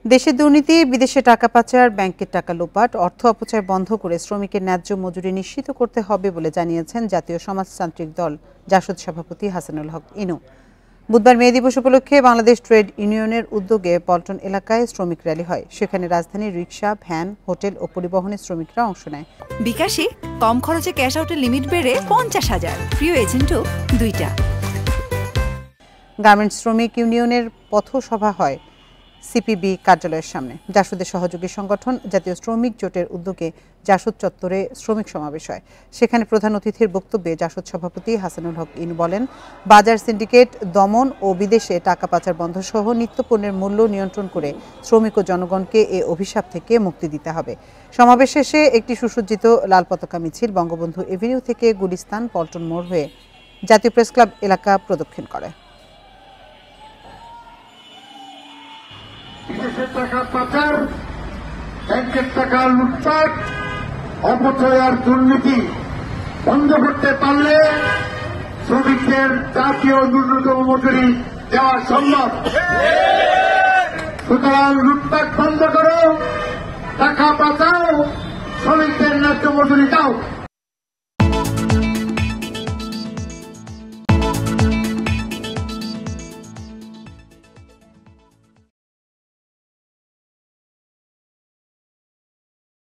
দেশে দুর্নীতি, বিদেশে টাকা পাচার, ব্যাংকের টাকা লোপাট, অর্থ অপচয় বন্ধ করে শ্রমিকের ন্যায্য মজুরি নিশ্চিত করতে হবে বলে জানিয়েছেন জাতীয় সমাজতান্ত্রিক দল জাসদ সভাপতি হাসানুল হক ইনু। বুধবার মে দিবস উপলক্ষে বাংলাদেশ ট্রেড ইউনিয়নের উদ্যোগে পল্টন এলাকায় শ্রমিক র্যালি হয়। সেখানে রাজধানীর রিকশা, ভ্যান, হোটেল ও পরিবহনের শ্রমিকরা অংশ নেয়। বিকাশে কম খরচে ক্যাশ আউটের লিমিট বেড়ে 50,000, প্রিয় এজেন্টও 2টা। গার্মেন্টস শ্রমিক ইউনিয়নের পথসভা হয় সিপিবি কার্যালয়ের সামনে। জাসদের সহযোগী সংগঠন জাতীয় শ্রমিক জোটের উদ্যোগে জাসদ চত্বরে শ্রমিক সমাবেশ হয়। সেখানে প্রধান অতিথির বক্তব্যে জাসদ সভাপতি হাসানুল হক ইনু বলেন, বাজার সিন্ডিকেট দমন ও বিদেশে টাকা পাচার বন্ধ সহ নিত্যপণ্যের মূল্য নিয়ন্ত্রণ করে শ্রমিক ও জনগণকে এ অভিশাপ থেকে মুক্তি দিতে হবে। সমাবেশ শেষে একটি সুসজ্জিত লাল পতাকা মিছিল বঙ্গবন্ধু এভিনিউ থেকে গুলিস্তান পল্টন মোড় হয়ে জাতীয় প্রেস ক্লাব এলাকা প্রদক্ষিণ করে। বিদেশের টাকা পাচার, ব্যাংকের টাকা লুটপাট, অপচয় আর দুর্নীতি বন্ধ করতে পারলে শ্রমিকদের জাতীয় ন্যূনতম মজুরি দেওয়া সম্ভব। সুতরাং লুটপাট বন্ধ করো, টাকা বাঁচাও, শ্রমিকদের ন্যায্য মজুরি দাও।